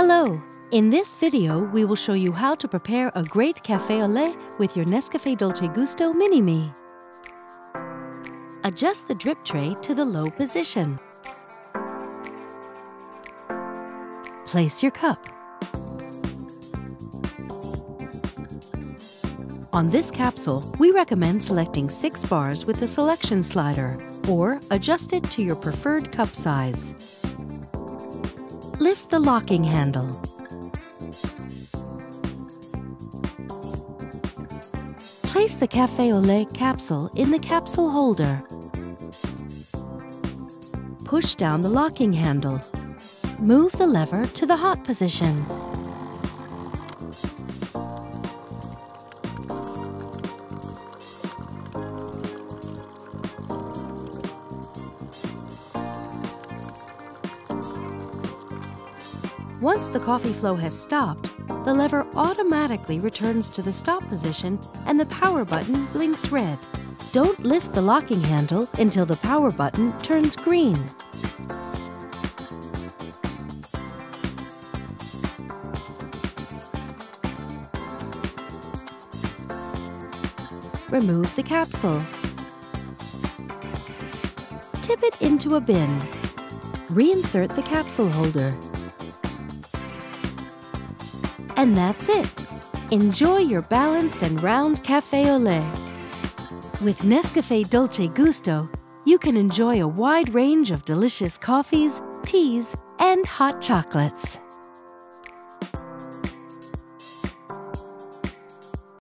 Hello! In this video, we will show you how to prepare a great café au lait with your Nescafé Dolce Gusto Mini-Me. Adjust the drip tray to the low position. Place your cup. On this capsule, we recommend selecting 6 bars with the selection slider, or adjust it to your preferred cup size. Lift the locking handle. Place the Café au lait capsule in the capsule holder. Push down the locking handle. Move the lever to the hot position. Once the coffee flow has stopped, the lever automatically returns to the stop position and the power button blinks red. Don't lift the locking handle until the power button turns green. Remove the capsule. Tip it into a bin. Reinsert the capsule holder. And that's it! Enjoy your balanced and round café au lait. With Nescafé Dolce Gusto, you can enjoy a wide range of delicious coffees, teas, and hot chocolates.